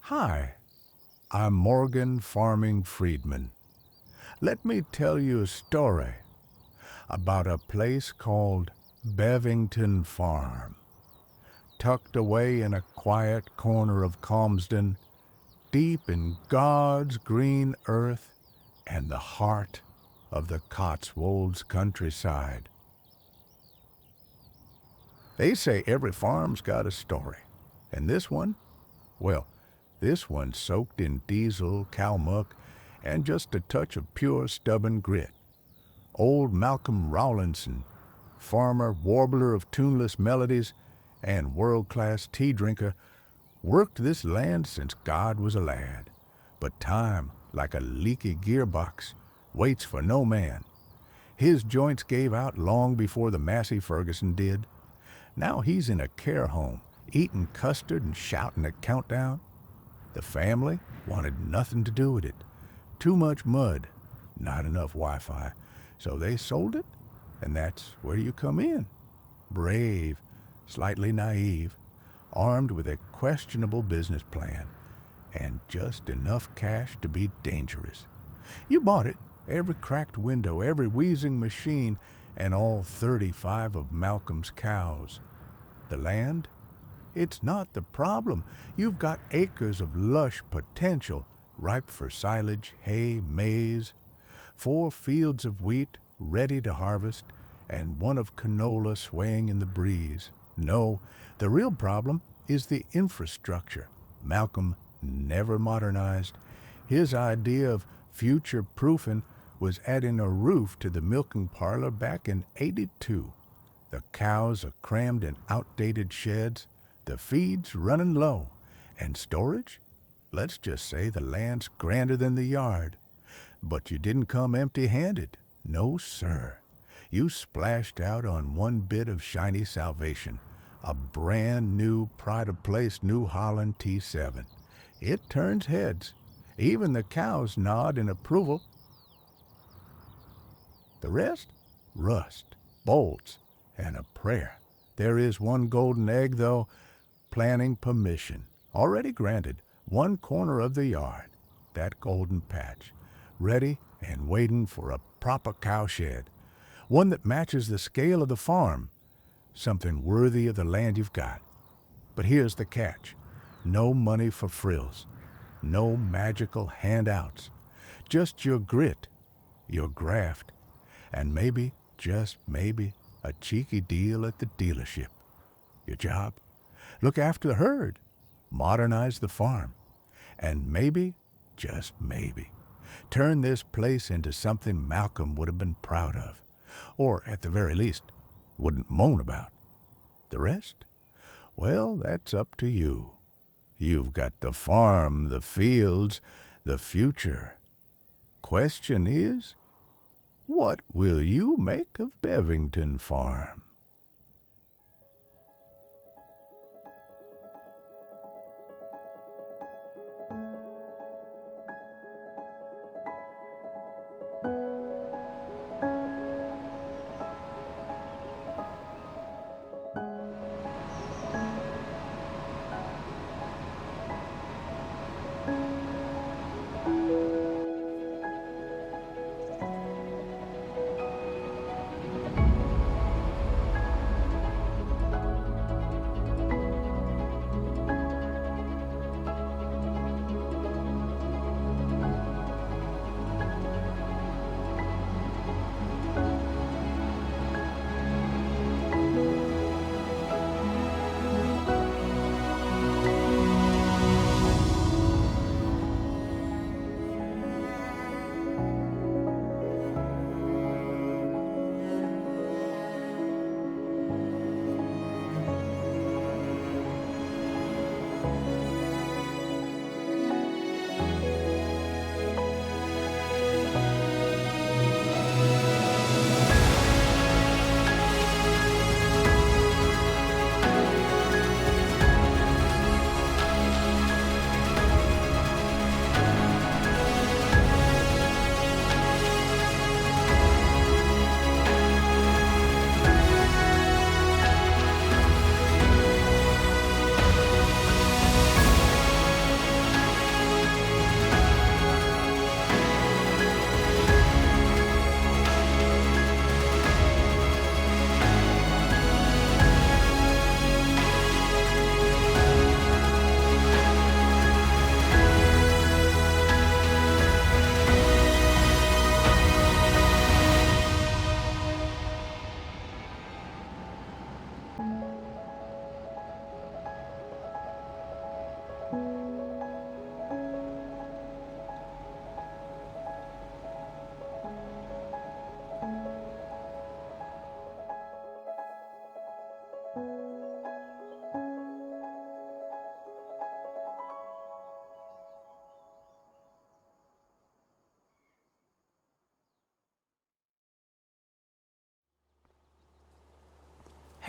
Hi, I'm Morgan Farming Freedman. Let me tell you a story about a place called Bevington Farm, tucked away in a quiet corner of Calmsden, deep in God's green earth and the heart of the Cotswolds countryside. They say every farm's got a story, and this one, well, this one's soaked in diesel, cow muck, and just a touch of pure stubborn grit. Old Malcolm Rowelinson, farmer, warbler of tuneless melodies, and world-class tea drinker, worked this land since God was a lad. But time, like a leaky gearbox, waits for no man. His joints gave out long before the Massey Ferguson did. Now he's in a care home, eating custard and shouting a countdown. The family wanted nothing to do with it. Too much mud, not enough Wi-Fi. So they sold it, and that's where you come in. Brave, slightly naive, armed with a questionable business plan, and just enough cash to be dangerous. You bought it, every cracked window, every wheezing machine, and all 35 of Malcolm's cows. The land? It's not the problem. You've got acres of lush potential, ripe for silage, hay, maize, 4 fields of wheat ready to harvest, and one of canola swaying in the breeze. No, the real problem is the infrastructure. Malcolm never modernized. His idea of future-proofing was adding a roof to the milking parlor back in '82. The cows are crammed in outdated sheds, the feed's running low, and storage? Let's just say the land's grander than the yard. But you didn't come empty-handed. No, sir. You splashed out on one bit of shiny salvation, a brand new, pride-of-place New Holland T7. It turns heads. Even the cows nod in approval. The rest? Rust, bolts, and a prayer. There is one golden egg, though, planning permission. Already granted, one corner of the yard, that golden patch, ready and waiting for a proper cowshed, one that matches the scale of the farm, something worthy of the land you've got. But here's the catch. No money for frills, no magical handouts, just your grit, your graft, and maybe, just maybe, a cheeky deal at the dealership. Your job? Look after the herd, modernize the farm, and maybe, just maybe, turn this place into something Malcolm would have been proud of, or at the very least, wouldn't moan about. The rest? Well, that's up to you. You've got the farm, the fields, the future. Question is, what will you make of Bevington Farm?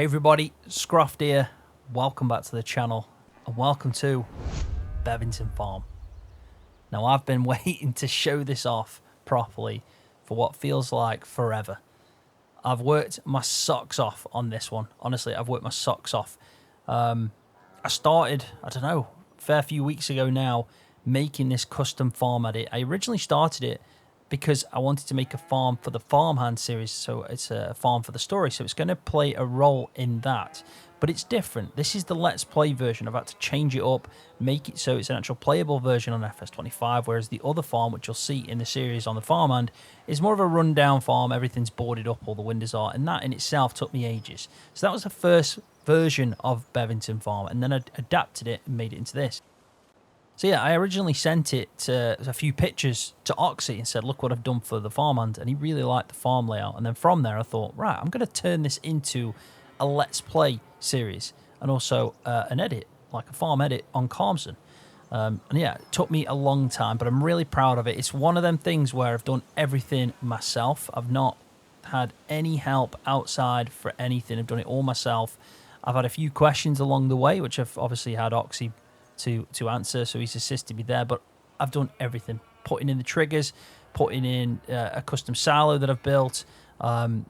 Hey everybody, Scruff here. Welcome back to the channel and welcome to Bevington Farm. Now I've been waiting to show this off properly for what feels like forever. I've worked my socks off on this one. Honestly, I've worked my socks off. I started, I don't know, a fair few weeks ago now, making this custom farm edit. I originally started it because I wanted to make a farm for the Farmhand series, so it's a farm for the story, so it's going to play a role in that. But it's different. This is the Let's Play version. I've had to change it up, make it so it's an actual playable version on FS25, whereas the other farm, which you'll see in the series on the Farmhand, is more of a rundown farm. Everything's boarded up, all the windows are, and that in itself took me ages. So that was the first version of Bevington Farm, and then I adapted it and made it into this. So yeah, I originally sent it to a few pictures to Oxy and said, look what I've done for the Farmhand, and he really liked the farm layout. And then from there I thought, right, I'm going to turn this into a Let's Play series and also an edit, like a farm edit on Calmsden. And yeah, it took me a long time, but I'm really proud of it. It's one of them things where I've done everything myself. I've not had any help outside for anything. I've done it all myself. I've had a few questions along the way, which I've obviously had Oxy to answer, so he's assisted me there, but I've done everything, putting in the triggers, putting in a custom silo that I've built, and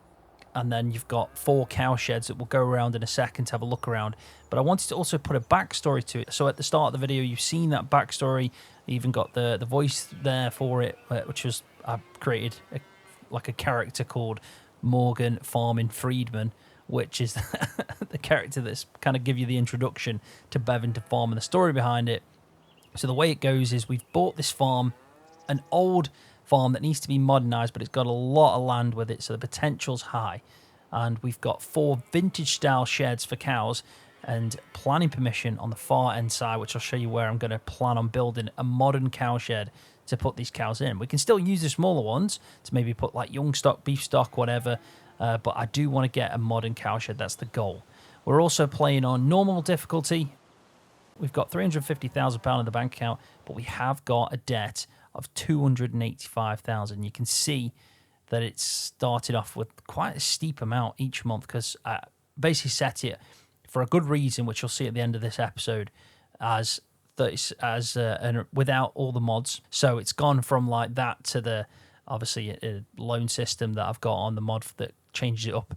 then you've got 4 cow sheds that we'll go around in a second to have a look around. But I wanted to also put a backstory to it, so at the start of the video you've seen that backstory. I even got the voice there for it, which was, I created like a character called Morgan Farming Friedman, which is the character that's kind of give you the introduction to Bevington Farm and the story behind it. So the way it goes is we've bought this farm, an old farm that needs to be modernised, but it's got a lot of land with it, so the potential's high. And we've got 4 vintage style sheds for cows and planning permission on the far end side, which I'll show you where I'm going to plan on building a modern cow shed to put these cows in. We can still use the smaller ones to maybe put like young stock, beef stock, whatever. But I do want to get a modern cow shed. That's the goal. We're also playing on normal difficulty. We've got £350,000 in the bank account, but we have got a debt of £285,000. You can see that it's started off with quite a steep amount each month because I basically set it for a good reason, which you'll see at the end of this episode, as without all the mods. So it's gone from like that to the obviously a loan system that I've got on the mod that changes it up,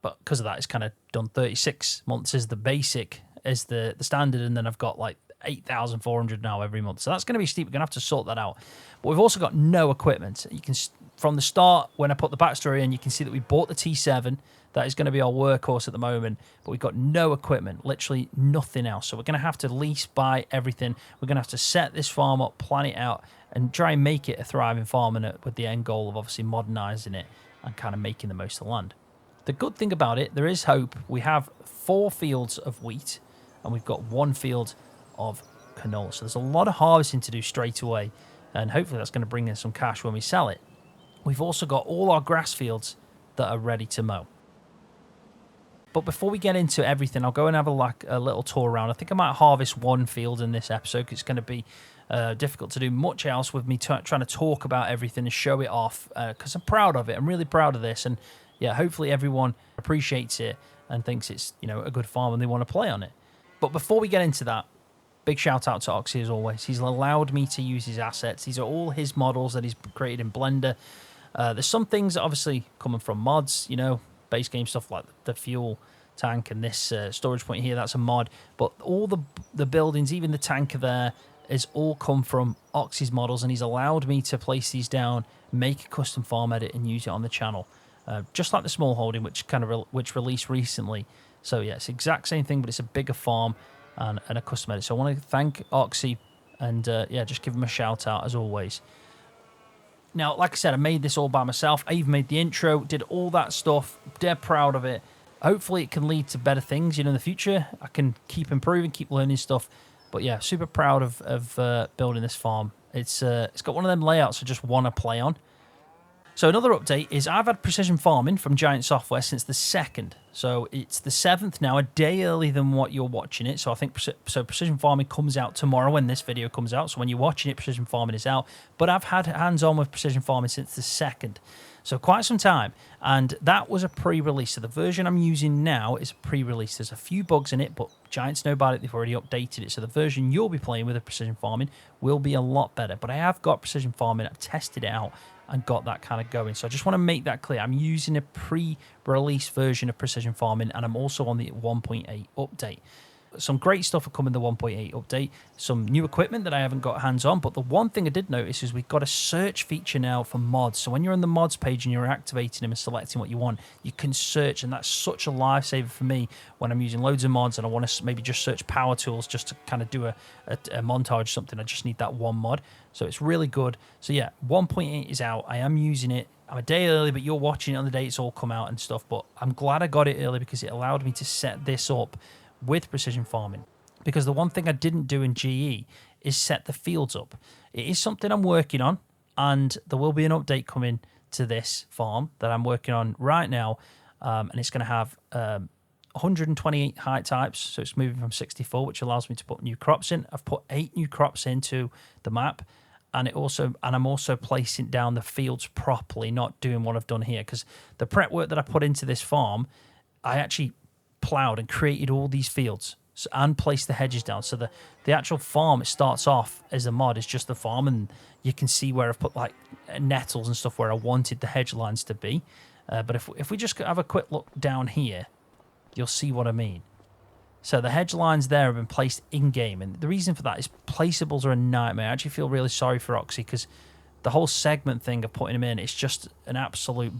but because of that it's kind of done 36 months as the basic, as the standard, and then I've got like 8,400 now every month, so that's going to be steep. We're going to have to sort that out. But we've also got no equipment. You can, from the start when I put the backstory in, you can see that we bought the T7. That is going to be our workhorse at the moment, but we've got no equipment, literally nothing else. So we're going to have to lease, buy everything. We're going to have to set this farm up, plan it out, and try and make it a thriving farm, and with the end goal of obviously modernising it and kind of making the most of the land. The good thing about it, there is hope. We have 4 fields of wheat, and we've got 1 field of canola. So there's a lot of harvesting to do straight away, and hopefully that's going to bring in some cash when we sell it. We've also got all our grass fields that are ready to mow. But before we get into everything, I'll go and have a little tour around. I think I might harvest 1 field in this episode because it's going to be difficult to do much else with me trying to talk about everything and show it off, because I'm proud of it. I'm really proud of this, and yeah, hopefully everyone appreciates it and thinks it's, you know, a good farm and they want to play on it. But before we get into that, big shout out to Oxy as always. He's allowed me to use his assets. These are all his models that he's created in Blender. There's some things that obviously coming from mods, you know, base game stuff like the fuel tank and this storage point here, that's a mod. But all the buildings, even the tanker there, is all come from Oxy's models, and he's allowed me to place these down, make a custom farm edit, and use it on the channel. Just like the small holding, which which released recently. So yeah, it's the exact same thing, but it's a bigger farm and a custom edit. So I want to thank Oxy and yeah, just give him a shout out as always. Now, like I said, I made this all by myself. I even made the intro, did all that stuff. Dead proud of it. Hopefully it can lead to better things, you know, in the future. I can keep improving, keep learning stuff. But yeah, super proud of building this farm. It's got one of them layouts I just want to play on. So another update is I've had precision farming from Giant Software since the 2nd So it's the 7th now, a day earlier than what you're watching it. So I think Precision Farming comes out tomorrow when this video comes out. So when you're watching it, Precision Farming is out. But I've had hands-on with Precision Farming since the 2nd. So quite some time. And that was a pre-release. So the version I'm using now is a pre-release. There's a few bugs in it, but Giants know about it. They've already updated it. So the version you'll be playing with of Precision Farming will be a lot better. But I have got Precision Farming. I've tested it out and got that kind of going. So I just want to make that clear. I'm using a pre-release version of Precision Farming, and I'm also on the 1.8 update. Some great stuff will come in the 1.8 update, some new equipment that I haven't got hands on, but the one thing I did notice is we've got a search feature now for mods. So when you're on the mods page and you're activating them and selecting what you want, you can search, and that's such a lifesaver for me when I'm using loads of mods and I want to maybe just search power tools just to kind of do a montage or something. I just need that one mod. So it's really good. So yeah, 1.8 is out. I am using it. I'm a day early, but you're watching it on the day it's all come out and stuff. But I'm glad I got it early because it allowed me to set this up with Precision Farming. Because the one thing I didn't do in GE is set the fields up. It is something I'm working on, and there will be an update coming to this farm that I'm working on right now, and it's going to have 128 height types, so it's moving from 64, which allows me to put new crops in. I've put 8 new crops into the map, and I'm also placing down the fields properly, not doing what I've done here, because the prep work that I put into this farm, I actually ploughed and created all these fields and placed the hedges down. So the actual farm, it starts off as a mod, it's just the farm, and you can see where I've put like nettles and stuff where I wanted the hedge lines to be. But if we just have a quick look down here, you'll see what I mean. So the hedge lines there have been placed in-game, and the reason for that is placeables are a nightmare. I actually feel really sorry for Oxy because the whole segment thing of putting them in, it's just an absolute...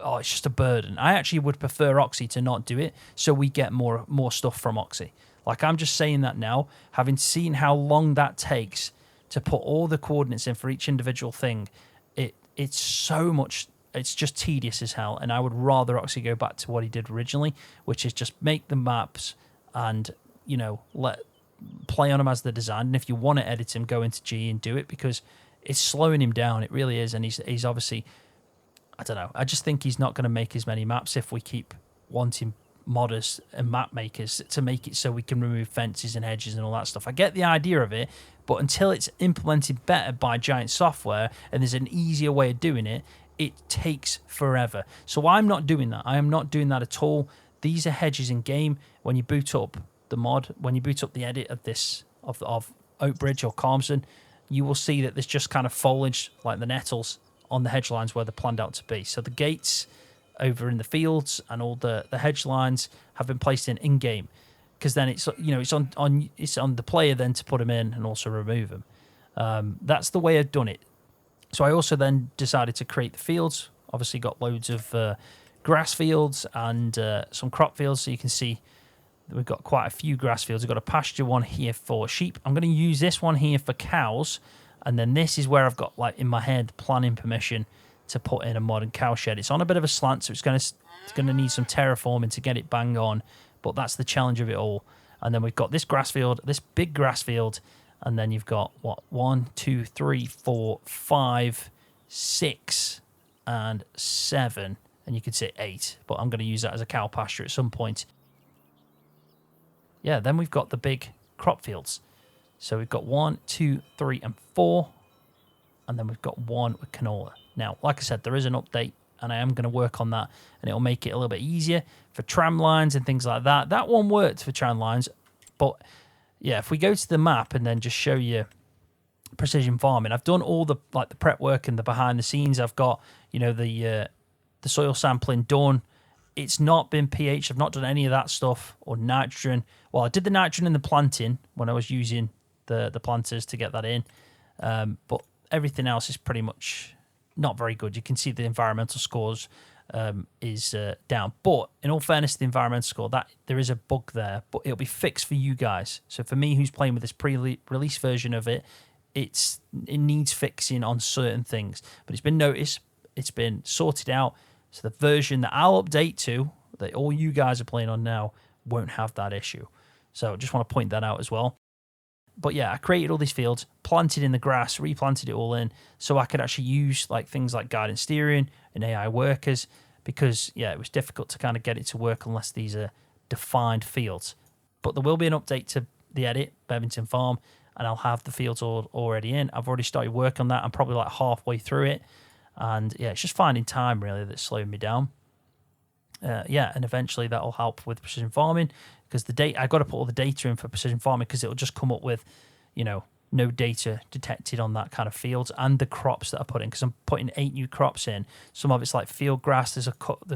Oh, it's just a burden. I actually would prefer Oxy to not do it so we get more stuff from Oxy. Like, I'm just saying that now, having seen how long that takes to put all the coordinates in for each individual thing, it's so much, it's just tedious as hell, and I would rather Oxy go back to what he did originally, which is just make the maps and, you know, play on them as they're designed, and if you want to edit him, go into G and do it, because it's slowing him down, it really is, and he's obviously... I don't know. I just think he's not going to make as many maps if we keep wanting modders and map makers to make it so we can remove fences and hedges and all that stuff. I get the idea of it, but until it's implemented better by Giant Software and there's an easier way of doing it, it takes forever. So I'm not doing that. I am not doing that at all. These are hedges in game. When you boot up the mod, when you boot up the edit of this, of Oakbridge or Calmsden, you will see that there's just kind of foliage, like the nettles, on the hedge lines where they're planned out to be. So the gates over in the fields and all the hedge lines have been placed in-game, because then it's, you know, it's on the player then to put them in and also remove them. That's the way I've done it. So I also then decided to create the fields. Obviously got loads of grass fields and some crop fields, so you can see that we've got quite a few grass fields. We've got a pasture one here for sheep. I'm going to use this one here for cows. And then this is where I've got, like, in my head, planning permission to put in a modern cow shed. It's on a bit of a slant, so it's going to need some terraforming to get it bang on. But that's the challenge of it all. And then we've got this grass field, this big grass field, and then you've got, what, 1, 2, 3, 4, 5, 6, and 7. And you could say 8, but I'm going to use that as a cow pasture at some point. Yeah, then we've got the big crop fields. So we've got 1, 2, 3, and 4, and then we've got 1 with canola. Now, like I said, there is an update, and I am going to work on that, and it'll make it a little bit easier for tram lines and things like that. That one worked for tram lines, but yeah, if we go to the map and then just show you precision farming, I've done all the prep work and the behind the scenes. I've got, you know, the soil sampling done. It's not been pH. I've not done any of that stuff, or nitrogen. Well, I did the nitrogen in the planting when I was using the planters to get that in, but everything else is pretty much not very good. You can see the environmental scores is down, but in all fairness, the environmental score, that there is a bug there, but it'll be fixed for you guys. So for me, who's playing with this pre-release version of it, it needs fixing on certain things, but it's been noticed, it's been sorted out. So the version that I'll update to, that all you guys are playing on now, won't have that issue. So just want to point that out as well. But yeah, I created all these fields, planted in the grass, replanted it all in, so I could actually use like things like guidance steering and AI workers, because, yeah, it was difficult to kind of get it to work unless these are defined fields. But there will be an update to the edit, Bevington Farm, and I'll have the fields all already in. I've already started work on that. I'm probably like halfway through it. And, yeah, it's just finding time, really, that's slowing me down. Yeah, and eventually that'll help with precision farming, because I've got to put all the data in for precision farming, because it'll just come up with, you know, no data detected on that kind of fields and the crops that I put in, because I'm putting 8 new crops in. Some of it's like field grass. There's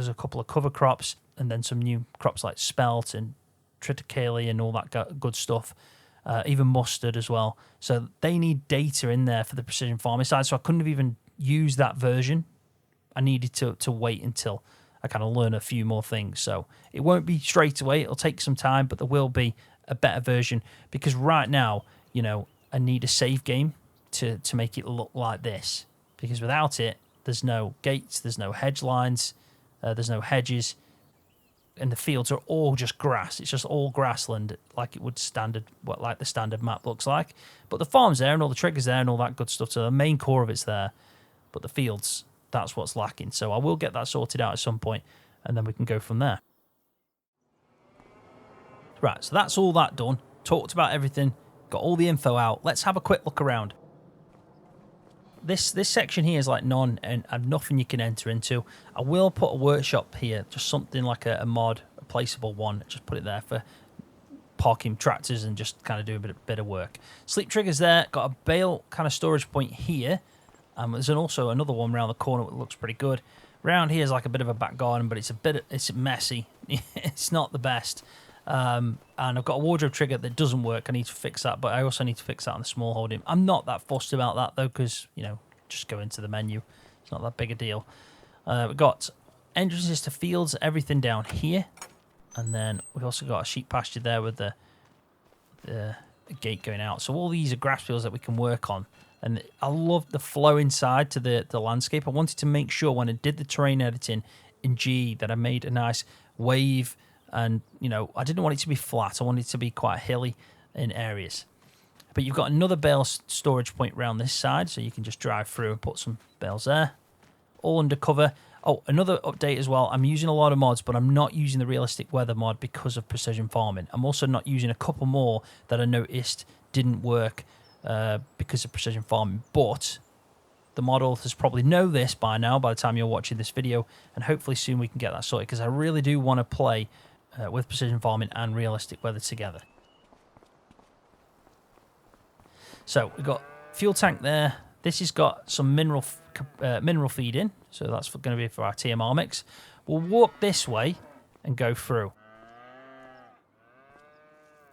a couple of cover crops, and then some new crops like spelt and triticale and all that good stuff. Even mustard as well. So they need data in there for the precision farming side. So I couldn't have even used that version. I needed to wait until I kind of learn a few more things. So it won't be straight away. It'll take some time, but there will be a better version, because right now, you know, I need a save game to make it look like this, because without it, there's no gates, there's no hedge lines, there's no hedges, and the fields are all just grass. It's just all grassland, like it would like the standard map looks like. But the farm's there, and all the triggers there, and all that good stuff. So the main core of it's there, but the fields, that's what's lacking. So I will get that sorted out at some point, and then we can go from there. Right, so that's all that done. Talked about everything, got all the info out. Let's have a quick look around. This section here is like and nothing you can enter into. I will put a workshop here, just something like a mod, a placeable one. Just put it there for parking tractors and just kind of do a bit of work. Sleep triggers there. Got a bale kind of storage point here. There's also another one around the corner that looks pretty good. Around here is like a bit of a back garden, but it's messy. It's not the best. And I've got a wardrobe trigger that doesn't work. I need to fix that, but I also need to fix that on the small holding. I'm not that fussed about that though, because, you know, just go into the menu. It's not that big a deal. We've got entrances to fields, everything down here, and then we've also got a sheep pasture there with the gate going out. So all these are grass fields that we can work on. And I love the flow inside to the landscape. I wanted to make sure when I did the terrain editing in G that I made a nice wave. And, you know, I didn't want it to be flat. I wanted it to be quite hilly in areas. But you've got another bale storage point around this side, so you can just drive through and put some bales there. All undercover. Oh, another update as well. I'm using a lot of mods, but I'm not using the realistic weather mod because of precision farming. I'm also not using a couple more that I noticed didn't work because of precision farming. But the mod authors probably know this by now, by the time you're watching this video, and hopefully soon we can get that sorted, because I really do want to play with precision farming and realistic weather together. So we've got fuel tank there. This has got some mineral feed in, so that's going to be for our TMR mix. We'll walk this way and go through.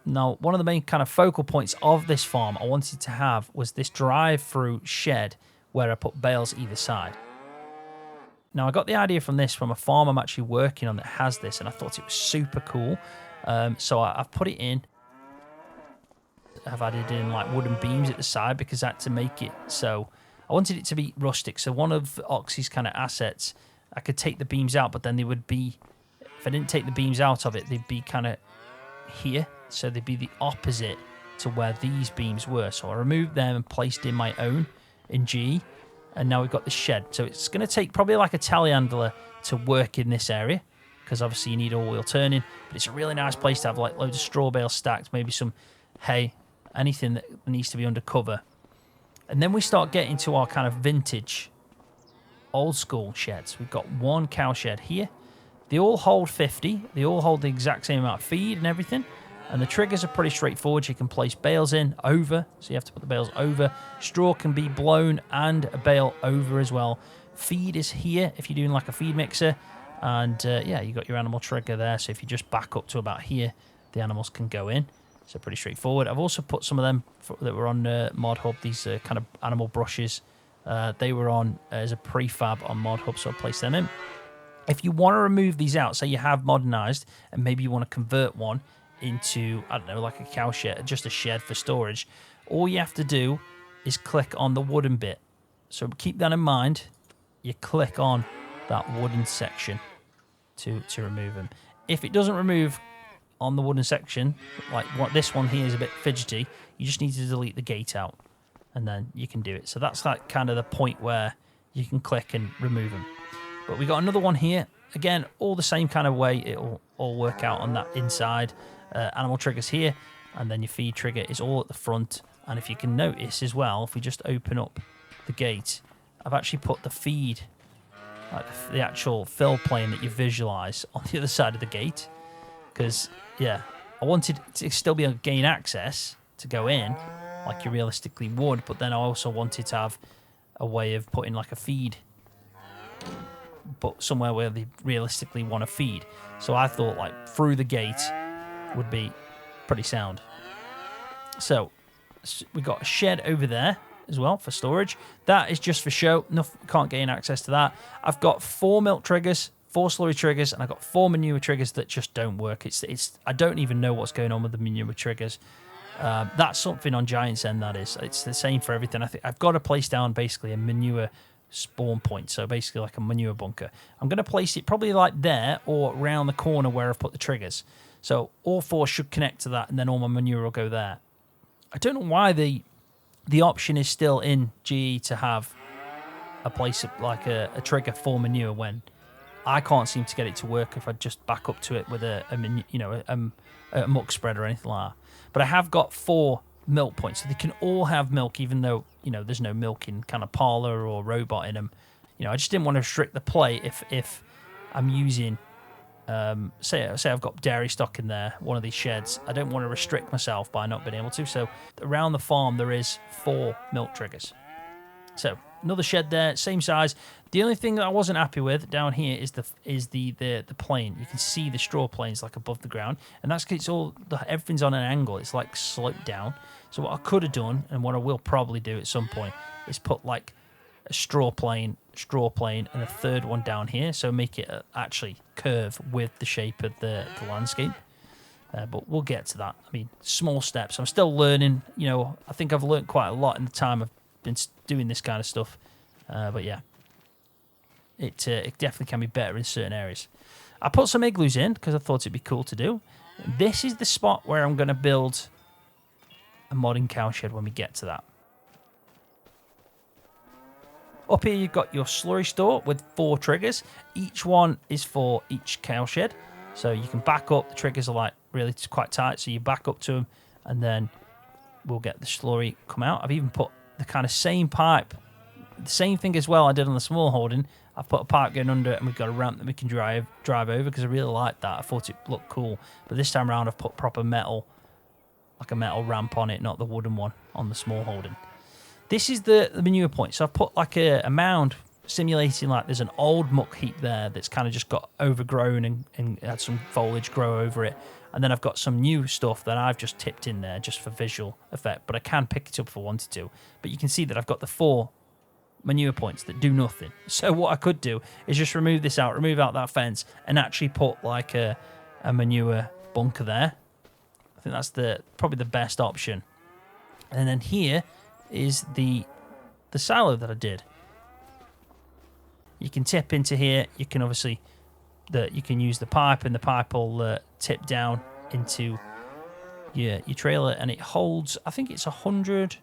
Now, one of the main kind of focal points of this farm I wanted to have was this drive-through shed where I put bales either side. Now, I got the idea from a farm I'm actually working on that has this, and I thought it was super cool. So I've put it in. I've added in like wooden beams at the side because I had to make it so I wanted it to be rustic. So one of Oxy's kind of assets, I could take the beams out, but then they would be, if I didn't take the beams out of it, they'd be kind of here. So they'd be the opposite to where these beams were. So I removed them and placed in my own in G. And now we've got the shed. So it's going to take probably like a telehandler to work in this area, because obviously you need all-wheel turning. But it's a really nice place to have like loads of straw bales stacked, maybe some hay, anything that needs to be under cover. And then we start getting to our kind of vintage, old-school sheds. We've got one cow shed here. They all hold 50. They all hold the exact same amount of feed and everything. And the triggers are pretty straightforward. You can place bales in over, so you have to put the bales over. Straw can be blown and a bale over as well. Feed is here if you're doing like a feed mixer. And yeah, you got your animal trigger there. So if you just back up to about here, the animals can go in. So pretty straightforward. I've also put some of them that were on Mod Hub, these kind of animal brushes. They were on as a prefab on Mod Hub, so I placed them in. If you want to remove these out, say you have modernized and maybe you want to convert one into, I don't know, like a cow shed, just a shed for storage, all you have to do is click on the wooden bit. So keep that in mind. You click on that wooden section to remove them. If it doesn't remove on the wooden section, like what this one here is a bit fidgety, you just need to delete the gate out and then you can do it. So that's like kind of the point where you can click and remove them. But we got another one here. again, all the same kind of way. It'll all work out on that inside. Animal triggers here, and then your feed trigger is all at the front. And if you can notice as well, if we just open up the gate, I've actually put the feed, like the actual fill plane that you visualize, on the other side of the gate. Because, yeah, I wanted to still be able to gain access to go in, like you realistically would, but then I also wanted to have a way of putting like a feed, but somewhere where they realistically want to feed. So I thought like through the gate would be pretty sound. So we got a shed over there as well for storage. That is just for show. No, can't gain access to that. I've got 4 milk triggers, 4 slurry triggers, and I've got 4 manure triggers that just don't work. It's I don't even know what's going on with the manure triggers. That's something on Giant's End, that is. It's the same for everything. I think I've got to place down basically a manure spawn point, so basically like a manure bunker. I'm going to place it probably like there or around the corner where I've put the triggers. So all 4 should connect to that, and then all my manure will go there. I don't know why the option is still in GE to have a place like a trigger for manure when I can't seem to get it to work if I just back up to it with a muck spread or anything like that. But I have got 4 milk points, so they can all have milk, even though there's no milk in kind of Parlour or Robot in them. I just didn't want to restrict the play if I'm using say I've got dairy stock in there, one of these sheds. I don't want to restrict myself by not being able to. So around the farm there is 4 milk triggers. So another shed there, same size. The only thing that I wasn't happy with down here is the plane. You can see the straw planes like above the ground, and that's because everything's on an angle. It's like sloped down. So what I could have done, and what I will probably do at some point, is put like a straw plane, and a third one down here. So make it actually curve with the shape of the landscape. But we'll get to that. I mean, small steps. I'm still learning. I think I've learned quite a lot in the time I've been doing this kind of stuff. But yeah, it definitely can be better in certain areas. I put some igloos in because I thought it'd be cool to do. This is the spot where I'm going to build a modern cowshed when we get to that. Up here you've got your slurry store with 4 triggers. Each one is for each cowshed. So you can back up. The triggers are like really quite tight, so you back up to them, and then we'll get the slurry come out. I've even put the kind of same pipe, the same thing as well I did on the small holding. I've put a pipe going under it, and we've got a ramp that we can drive over because I really like that. I thought it looked cool. But this time around I've put proper metal, like a metal ramp on it, not the wooden one on the small holding. This is the manure point. So I've put like a mound simulating like there's an old muck heap there that's kind of just got overgrown and had some foliage grow over it. And then I've got some new stuff that I've just tipped in there just for visual effect. But I can pick it up if I wanted to. But you can see that I've got the 4 manure points that do nothing. So what I could do is just remove this out, remove out that fence, and actually put like a manure bunker there. I think that's probably the best option. And then here is the silo that I did. You can tip into here. You can obviously you can use the pipe, and the pipe will tip down into your trailer, and it holds, I think it's 100.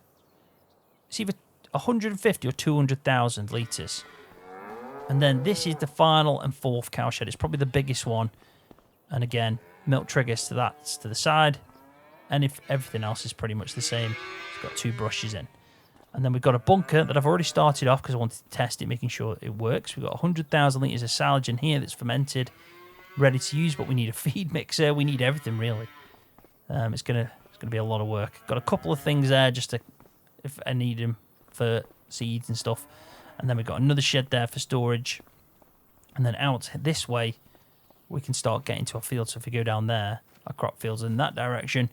It's either 150 or 200,000 litres. And then this is the final and 4th cowshed. It's probably the biggest one. And again, milk triggers to the side. And if everything else is pretty much the same, it's got 2 brushes in. And then we've got a bunker that I've already started off because I wanted to test it, making sure it works. We've got 100,000 litres of silage in here that's fermented, ready to use, but we need a feed mixer. We need everything, really. It's gonna be a lot of work. Got a couple of things there just to, if I need them for seeds and stuff. And then we've got another shed there for storage. And then out this way, we can start getting to our field. So if we go down there, our crop fields in that direction,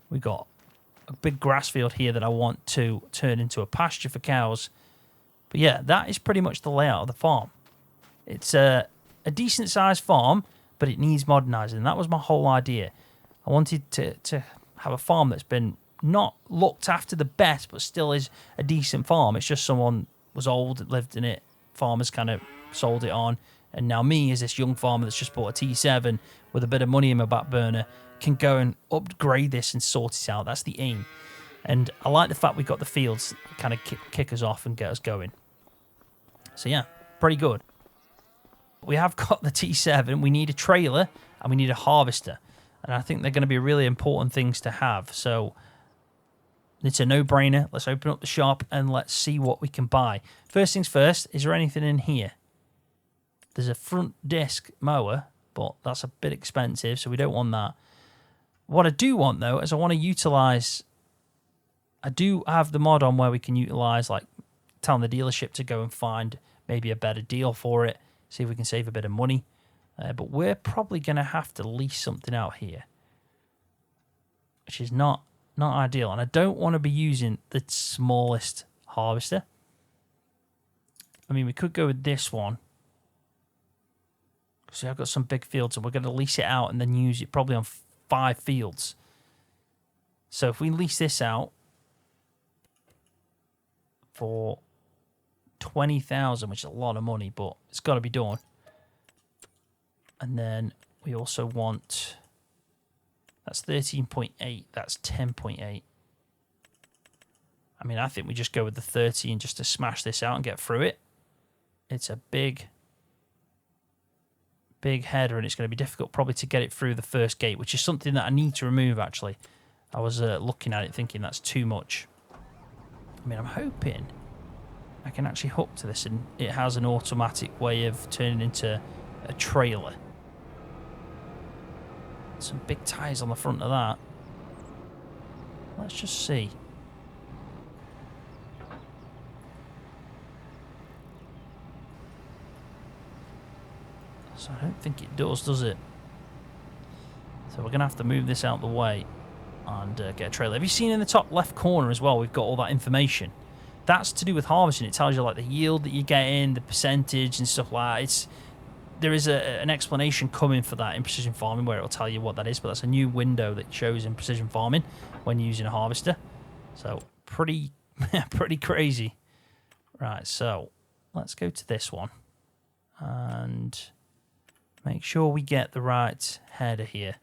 we've got a big grass field here that I want to turn into a pasture for cows. But yeah, that is pretty much the layout of the farm. It's a decent sized farm, but it needs modernising. That was my whole idea. I wanted to have a farm that's been not looked after the best, but still is a decent farm. It's just someone was old, lived in it, farmers kind of sold it on, and now me, as this young farmer that's just bought a T7 with a bit of money in my back burner, can go and upgrade this and sort it out. That's the aim. And I like the fact we've got the fields kind of kick us off and get us going. So yeah, pretty good. we have got the T7. We need a trailer and we need a harvester. And I think they're going to be really important things to have. So it's a no-brainer. Let's open up the shop and let's see what we can buy. First things first, is there anything in here? There's a front disc mower, but that's a bit expensive, so we don't want that. What I do want, though, is I want to utilise... I do have the mod on where we can utilise, like, telling the dealership to go and find maybe a better deal for it, see if we can save a bit of money. But we're probably going to have to lease something out here, which is not ideal. And I don't want to be using the smallest harvester. I mean, we could go with this one. See, I've got some big fields, and we're going to lease it out and then use it probably on 5 fields. So if we lease this out for 20,000, which is a lot of money, but it's got to be done. And then we also want... That's 13.8. That's 10.8. I mean, I think we just go with the 13 just to smash this out and get through it. It's a big header, and it's going to be difficult probably to get it through the first gate, which is something that I need to remove, actually. I was looking at it thinking that's too much. I mean, I'm hoping I can actually hook to this, and it has an automatic way of turning into a trailer. Some big tyres on the front of that. Let's just see. So I don't think it does it? So we're going to have to move this out of the way and get a trailer. Have you seen in the top left corner as well, we've got all that information. That's to do with harvesting. It tells you like the yield that you're getting, the percentage and stuff like that. There is an explanation coming for that in precision farming where it'll tell you what that is, but that's a new window that shows in precision farming when using a harvester. So pretty crazy. Right, so let's go to this one and make sure we get the right header here.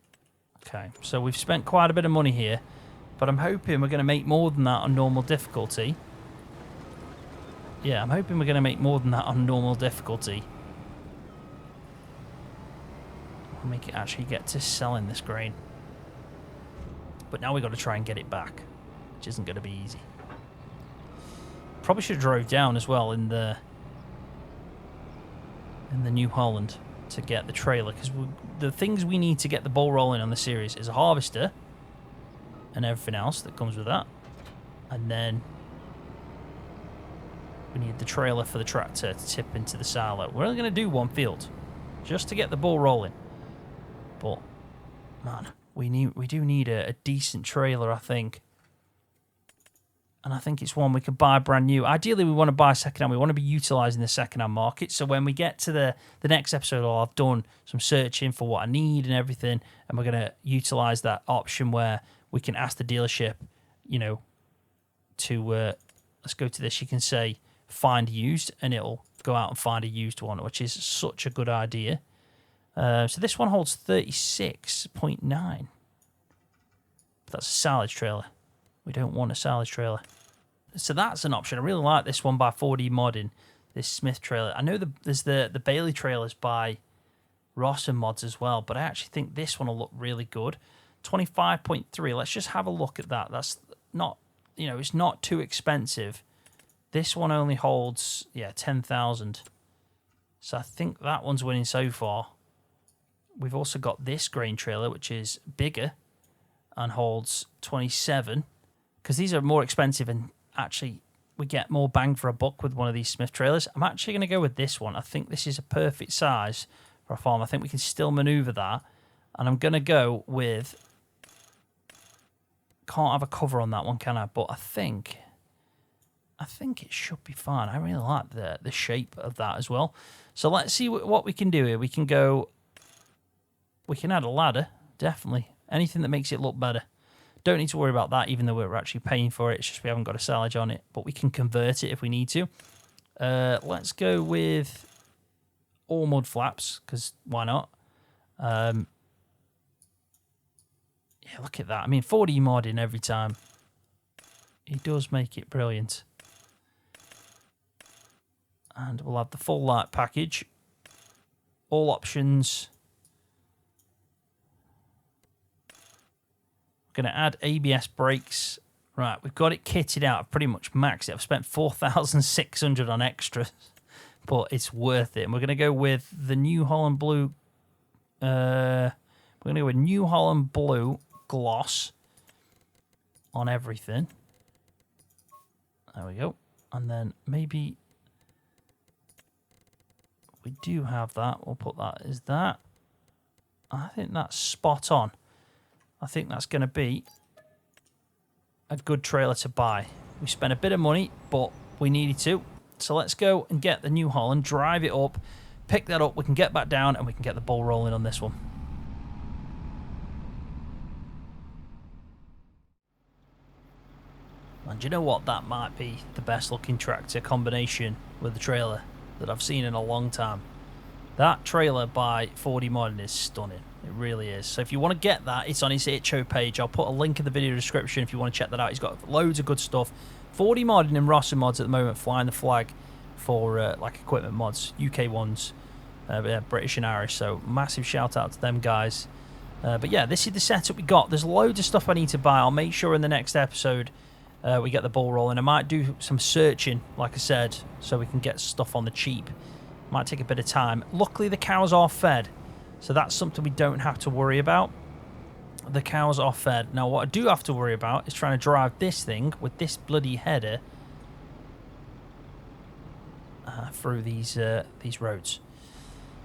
Okay, so we've spent quite a bit of money here, but I'm hoping we're going to make more than that on normal difficulty. Yeah, I'm hoping we're going to make more than that on normal difficulty. We'll make it actually get to selling this grain. But now we've got to try and get it back, which isn't going to be easy. Probably should have drove down as well in the New Holland to get the trailer, because the things we need to get the ball rolling on the series is a harvester and everything else that comes with that, and then we need the trailer for the tractor to tip into the silo. We're only going to do one field just to get the ball rolling, but man, we do need a decent trailer, I think. And I think it's one we could buy brand new. Ideally, we want to buy second-hand. We want to be utilising the second-hand market. So when we get to the next episode, I've done some searching for what I need and everything, and we're going to utilise that option where we can ask the dealership, you know, to, let's go to this. You can say, find used, and it'll go out and find a used one, which is such a good idea. So this one holds 36.9. That's a silage trailer. We don't want a silage trailer. So that's an option. I really like this one by 4D Modding, this Smith trailer. I know there's the Bailey trailers by Ross and Mods as well, but I actually think this one will look really good. 25.3. Let's just have a look at that. That's not, you know, it's not too expensive. This one only holds, 10,000. So I think that one's winning so far. We've also got this grain trailer, which is bigger and holds 27. Because these are more expensive, and actually we get more bang for a buck with one of these Smith trailers. I'm actually going to go with this one. I think this is a perfect size for a farm. I think we can still manoeuvre that. And I'm going to go with... Can't have a cover on that one, can I? But I think it should be fine. I really like the shape of that as well. So let's see what we can do here. We can go... We can add a ladder, definitely. Anything that makes it look better. Don't need to worry about that, even though we're actually paying for it. It's just we haven't got a silage on it, but we can convert it if we need to. Let's go with all mud flaps, because why not? Yeah, look at that. I mean, 4D modding every time. He does make it brilliant. And we'll have the full light package. all options. Going to add ABS brakes. Right, we've got it kitted out. I've pretty much maxed it. I've spent 4,600 on extras, but it's worth it. And we're going to go with the New Holland Blue. We're going to go with New Holland Blue gloss on everything. There we go. And then maybe we do have that. We'll put that as that. I think that's spot on. I think that's going to be a good trailer to buy. We spent a bit of money, but we needed to. So let's go and get the New Holland, drive it up, pick that up. We can get back down and we can get the ball rolling on this one. And you know what? That might be the best looking tractor combination with the trailer that I've seen in a long time. That trailer by 4D Modern is stunning. It really is. So if you want to get that, it's on his Itcho page. I'll put a link in the video description if you want to check that out. He's got loads of good stuff. 4D Modern and Rosser Mods at the moment flying the flag for like equipment mods, UK ones, yeah, British and Irish. So massive shout out to them guys. But yeah, this is the setup we got. There's loads of stuff I need to buy. I'll make sure in the next episode we get the ball rolling. I might do some searching, like I said, so we can get stuff on the cheap. Might take a bit of time. Luckily, the cows are fed, so that's something we don't have to worry about. The cows are fed. Now, what I do have to worry about is trying to drive this thing with this bloody header through these roads.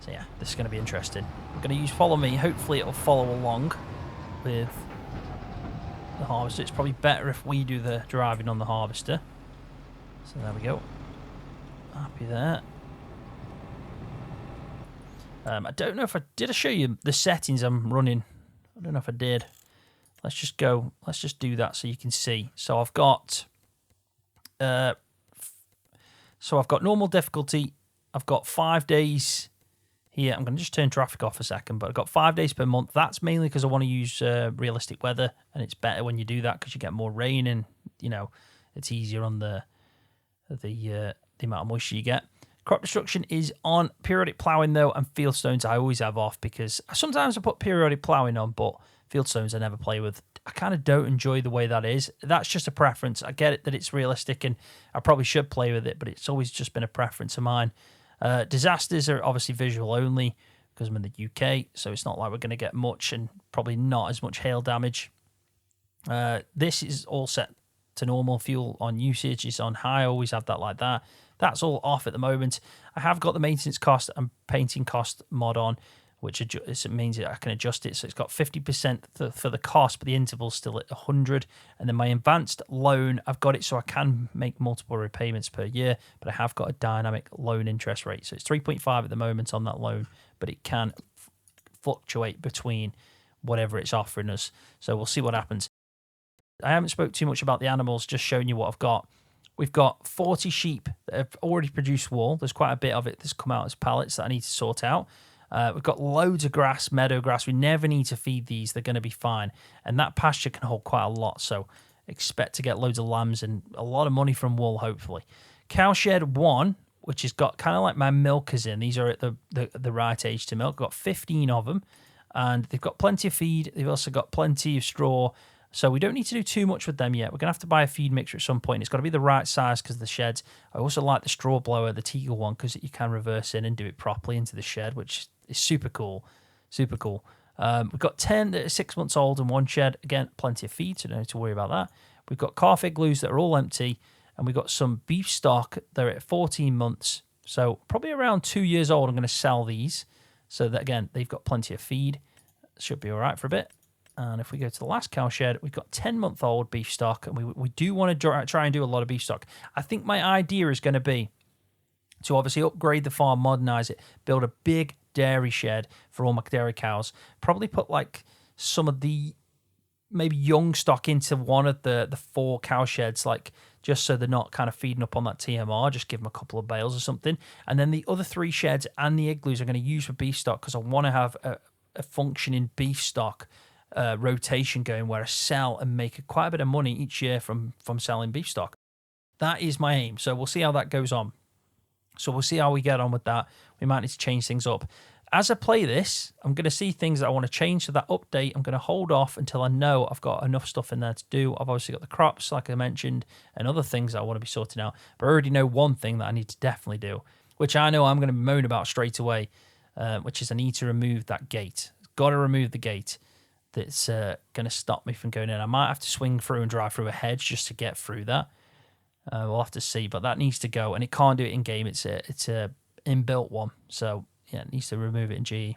So yeah, this is going to be interesting. I'm going to use follow me. Hopefully, it'll follow along with the harvester. It's probably better if we do the driving on the harvester. So there we go. Happy there. I don't know if I did. I show you the settings I'm running. I don't know if I did. Let's just go. Let's just do that so you can see. So I've got. I've got normal difficulty. I've got 5 days here. I'm going to just turn traffic off a second, but I've got 5 days per month. That's mainly because I want to use realistic weather, and it's better when you do that because you get more rain, and you know it's easier on the amount of moisture you get. Crop destruction is on. Periodic ploughing, though, and field stones I always have off because sometimes I put periodic ploughing on, but field stones I never play with. I kind of don't enjoy the way that is. That's just a preference. I get it that it's realistic, and I probably should play with it, but it's always just been a preference of mine. Disasters are obviously visual only because I'm in the UK, so it's not like we're going to get much and probably not as much hail damage. This is all set to normal. Fuel on usage is on high. I always have that like that. That's all off at the moment. I have got the maintenance cost and painting cost mod on, which means that I can adjust it. So it's got 50% for the cost, but the interval's still at 100. And then my advanced loan, I've got it so I can make multiple repayments per year, but I have got a dynamic loan interest rate. So it's 3.5 at the moment on that loan, but it can fluctuate between whatever it's offering us. So we'll see what happens. I haven't spoke too much about the animals, just showing you what I've got. We've got 40 sheep that have already produced wool. There's quite a bit of it that's come out as pallets that I need to sort out. We've got loads of grass, meadow grass. We never need to feed these. They're going to be fine. And that pasture can hold quite a lot. So expect to get loads of lambs and a lot of money from wool, hopefully. Cowshed 1, which has got kind of like my milkers in. These are at the right age to milk. I've got 15 of them. And they've got plenty of feed. They've also got plenty of straw. So we don't need to do too much with them yet. We're going to have to buy a feed mixer at some point. It's got to be the right size because of the sheds. I also like the straw blower, the Teagle one, because you can reverse in and do it properly into the shed, which is super cool. Super cool. We've got 10 that are 6 months old in one shed. Again, plenty of feed, so don't have to worry about that. We've got calf igloos that are all empty, and we've got some beef stock. They're at 14 months, so probably around 2 years old. I'm going to sell these so that, again, they've got plenty of feed. Should be all right for a bit. And if we go to the last cow shed, we've got 10-month-old beef stock, and we do want to try and do a lot of beef stock. I think my idea is going to be to obviously upgrade the farm, modernise it, build a big dairy shed for all my dairy cows, probably put like some of the maybe young stock into one of the 4 cow sheds, like just so they're not kind of feeding up on that TMR, just give them a couple of bales or something. And then the other 3 sheds and the igloos I'm going to use for beef stock because I want to have a functioning beef stock rotation going where I sell and make quite a bit of money each year from selling beef stock. That is my aim. So we'll see how that goes on. So we'll see how we get on with that. We might need to change things up. as I play this, I'm going to see things that I want to change to that update. I'm going to hold off until I know I've got enough stuff in there to do. I've obviously got the crops, like I mentioned, and other things that I want to be sorting out. But I already know one thing that I need to definitely do, which I know I'm going to moan about straight away, which is I need to remove that gate. Got to remove the gate that's going to stop me from going in. I might have to swing through and drive through a hedge just to get through that. We'll have to see, but that needs to go, and it can't do it in game. It's a inbuilt one, so yeah, it needs to remove it in GE.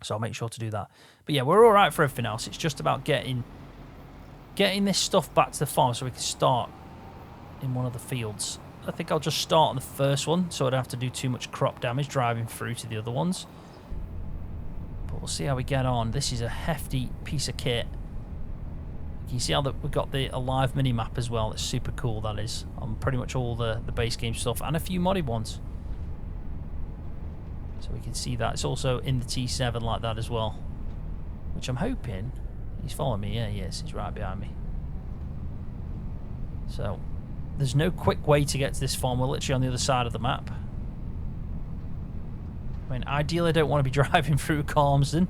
So I'll make sure to do that. But yeah, we're all right for everything else. It's just about getting this stuff back to the farm so we can start in one of the fields. I think I'll just start on the first one, so I don't have to do too much crop damage driving through to the other ones. But we'll see how we get on. This is a hefty piece of kit. You see how we've got the alive mini map as well. It's super cool, that is, on pretty much all the base game stuff and a few modded ones. So we can see that. It's also in the T7 like that as well, which I'm hoping he's following me. Yeah, yes, he's right behind me. So there's no quick way to get to this farm. We're literally on the other side of the map. I mean, ideally I don't want to be driving through Calmsden,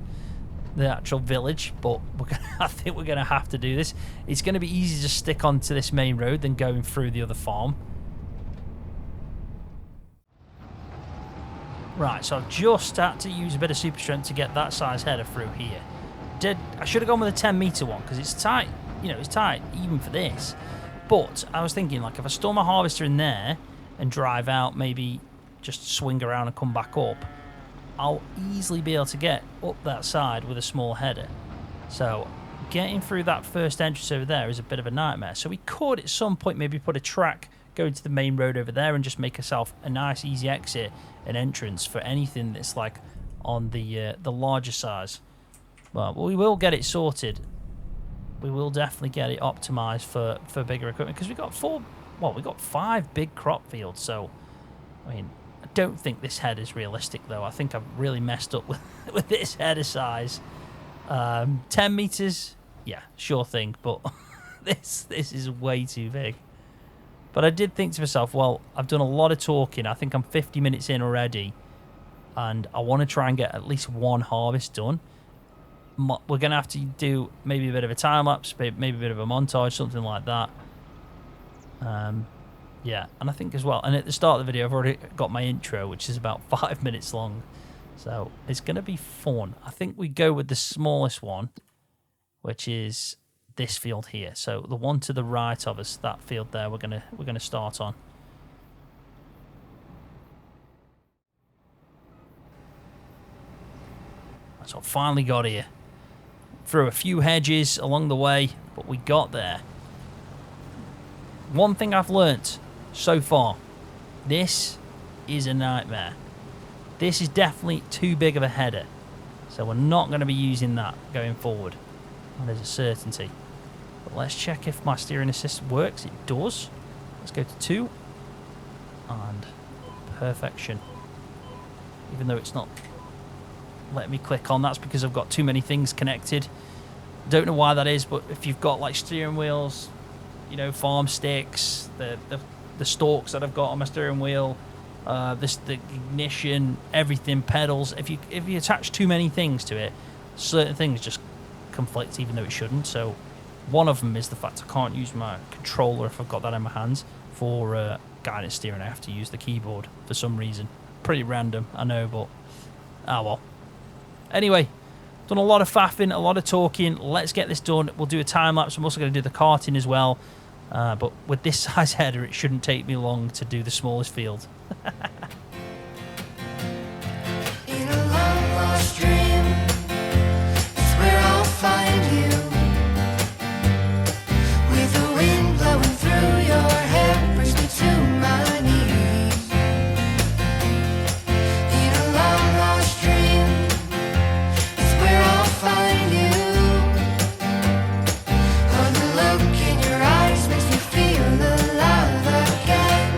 the actual village, but I think we're going to have to do this. It's going to be easier to stick onto this main road than going through the other farm. Right, so I've just had to use a bit of super strength to get that size header through here. I should have gone with a 10-meter one because it's tight. You know, it's tight even for this. But I was thinking, like, if I store my harvester in there and drive out, maybe just swing around and come back up, I'll easily be able to get up that side with a small header. So getting through that first entrance over there is a bit of a nightmare. So we could at some point maybe put a track going to the main road over there and just make ourselves a nice easy exit and entrance for anything that's like on the larger size. Well, we will get it sorted. We will definitely get it optimized for bigger equipment because we got 5 big crop fields. So I mean, I don't think this head is realistic, though. I think I've really messed up with this header size. 10 meters, yeah, sure thing, but this is way too big. But I did think to myself, well, I've done a lot of talking. I think I'm 50 minutes in already, and I want to try and get at least one harvest done. We're going to have to do maybe a bit of a time-lapse, maybe a bit of a montage, something like that. Yeah, and I think as well, and at the start of the video, I've already got my intro, which is about 5 minutes long. So it's going to be fun. I think we go with the smallest one, which is this field here. So the one to the right of us, that field there, we're gonna start on. So I finally got here. Through a few hedges along the way, but we got there. One thing I've learnt so far, this is a nightmare. This is definitely too big of a header, so we're not going to be using that going forward. That is a certainty. But let's check if my steering assist works. It does. Let's go to 2 and perfection. Even though it's not letting me click on, that's because I've got too many things connected. Don't know why that is, but if you've got like steering wheels, you know, farm sticks, the stalks that I've got on my steering wheel, the ignition, everything, pedals. If you attach too many things to it, certain things just conflict, even though it shouldn't. So one of them is the fact I can't use my controller if I've got that in my hands for guidance steering. I have to use the keyboard for some reason. Pretty random, I know, but ah well. Anyway, done a lot of faffing, a lot of talking. Let's get this done. We'll do a time lapse. I'm also going to do the karting as well. But with this size header, it shouldn't take me long to do the smallest field. In a long lost dream, it's where I'll find you. With the wind blowing through your hair, brings me to my knees. In a long lost dream, it's where I'll find you. Oh, the look in your eyes makes me feel alive again.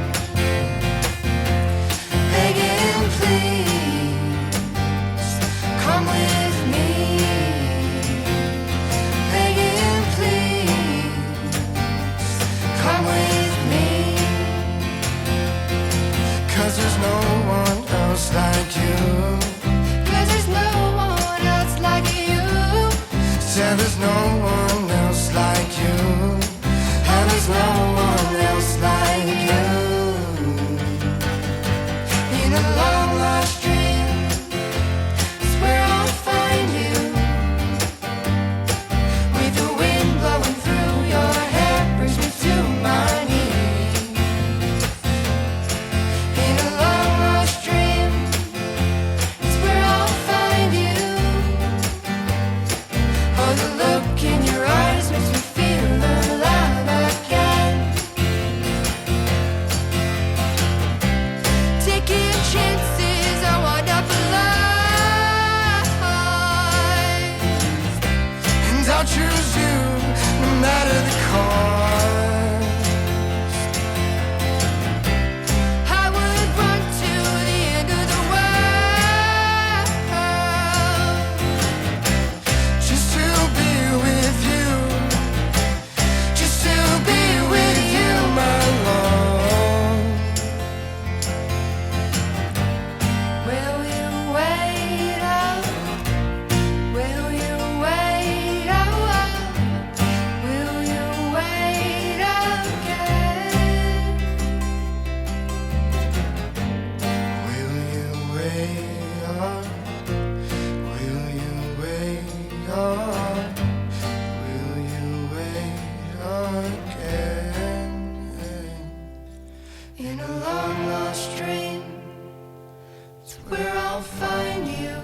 It's where I'll find you.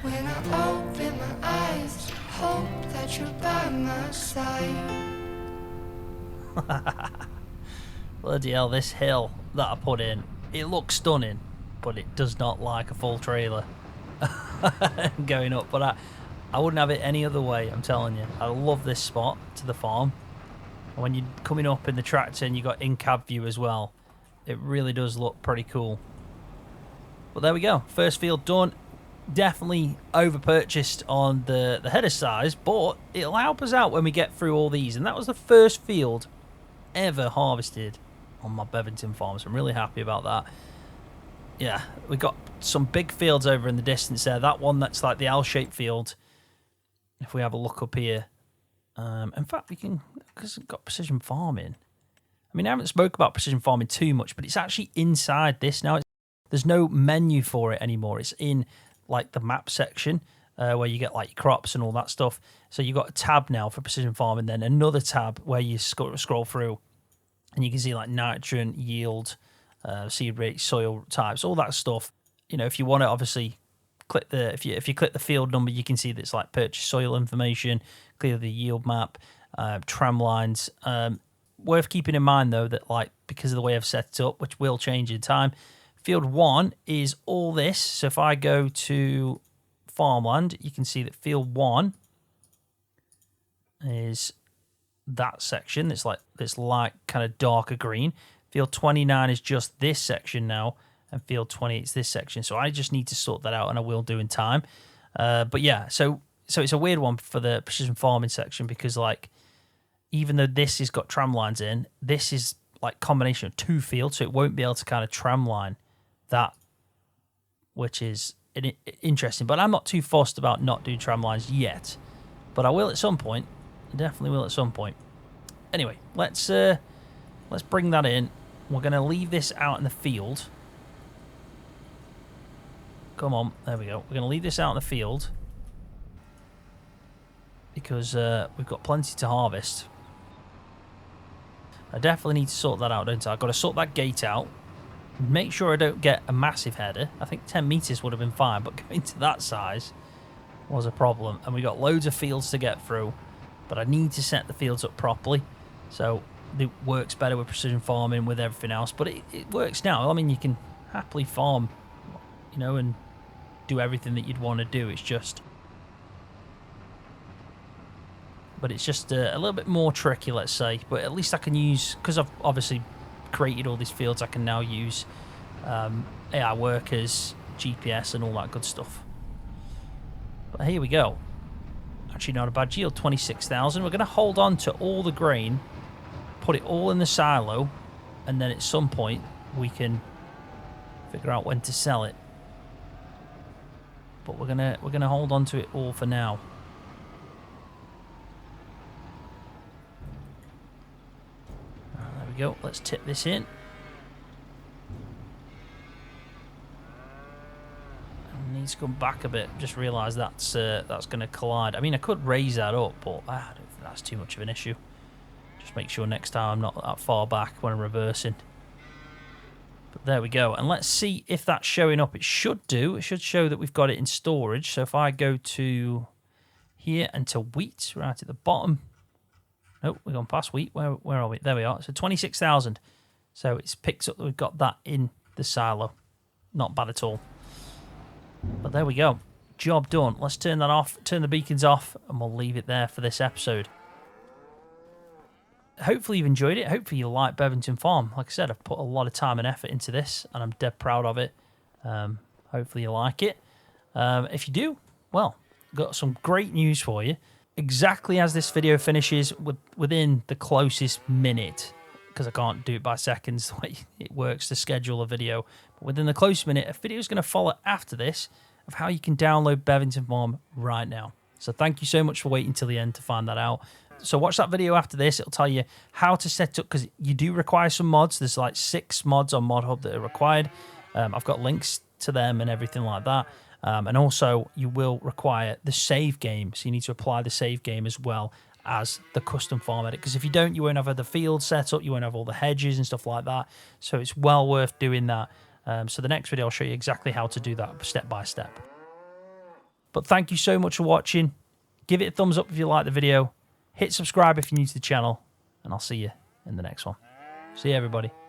When I open my eyes, hope that you're by my side. Bloody hell, this hill that I put in, it looks stunning, but it does not like a full trailer going up. But I wouldn't have it any other way, I'm telling you. I love this spot to the farm. And when you're coming up in the tractor and you've got in-cab view as well, it really does look pretty cool. But there we go, first field done. Definitely over-purchased on the header size, but it'll help us out when we get through all these. And that was the first field ever harvested on my Bevington farm, so I'm really happy about that. Yeah, we got some big fields over in the distance there. That one that's like the L-shaped field, if we have a look up here. In fact, we can, because it's got precision farming. I mean, I haven't spoke about precision farming too much, but it's actually inside this now. There's no menu for it anymore. It's in like the map section where you get like your crops and all that stuff. So you've got a tab now for precision farming, then another tab where you scroll through and you can see like nitrogen, yield, seed rate, soil types, all that stuff. You know, if you want to obviously click the, if you click the field number, you can see that it's like purchase soil information, clear the yield map, tram lines. Worth keeping in mind though that like because of the way I've set it up, which will change in time, field 1 is all this. So if I go to farmland, you can see that field 1 is that section. It's like this light kind of darker green. Field 29 is just this section now, and field 28 is this section. So I just need to sort that out, and I will do in time. But yeah, so it's a weird one for the precision farming section because like even though this has got tram lines in, this is like combination of two fields, so it won't be able to kind of tram line that, which is interesting. But I'm not too fussed about not doing tram lines yet, but I will at some point. Definitely will at some point. Anyway, let's bring that in. We're going to leave this out in the field. Come on, there we go. We're going to leave this out in the field because we've got plenty to harvest. I definitely need to sort that out, don't I? I've got to sort that gate out. Make sure I don't get a massive header. I think 10 metres would have been fine, but going to that size was a problem. And we got loads of fields to get through, but I need to set the fields up properly. So it works better with precision farming, with everything else. But it works now. I mean, you can happily farm, you know, and do everything that you'd want to do. It's just... But it's just a little bit more tricky, let's say. But at least I can use... Because I've obviously created all these fields, I can now use AI workers, GPS, and all that good stuff. But here we go. Actually, not a bad yield, 26,000. We're going to hold on to all the grain, put it all in the silo, and then at some point we can figure out when to sell it. But we're gonna hold on to it all for now. There we go. Let's tip this in. Needs to come back a bit. Just realised that's going to collide. I mean, I could raise that up, but I don't think that's too much of an issue. Just make sure next time I'm not that far back when I'm reversing. But there we go. And let's see if that's showing up. It should do. It should show that we've got it in storage. So if I go to here and to wheat, right at the bottom. Nope, we've gone past wheat. Where are we? There we are. So 26,000. So it's picked up that we've got that in the silo. Not bad at all. But there we go. Job done. Let's turn that off, turn the beacons off, and we'll leave it there for this episode. Hopefully you've enjoyed it. Hopefully you like Bevington Farm. Like I said, I've put a lot of time and effort into this, and I'm dead proud of it. Hopefully you like it. If you do, well, got some great news for you. Exactly as this video finishes, within the closest minute, because I can't do it by seconds the way it works to schedule a video. But within the closest minute, a video is going to follow after this of how you can download Bevington Farm right now. So thank you so much for waiting till the end to find that out. So watch that video after this. It'll tell you how to set up, because you do require some mods. There's like 6 mods on ModHub that are required. I've got links to them and everything like that. And also you will require the save game. So you need to apply the save game as well as the custom farm edit, because if you don't, you won't have the field set up, you won't have all the hedges and stuff like that. So it's well worth doing that. So the next video I'll show you exactly how to do that step by step. But thank you so much for watching. Give it a thumbs up if you like the video. Hit subscribe if you're new to the channel. And I'll see you in the next one. See you, everybody.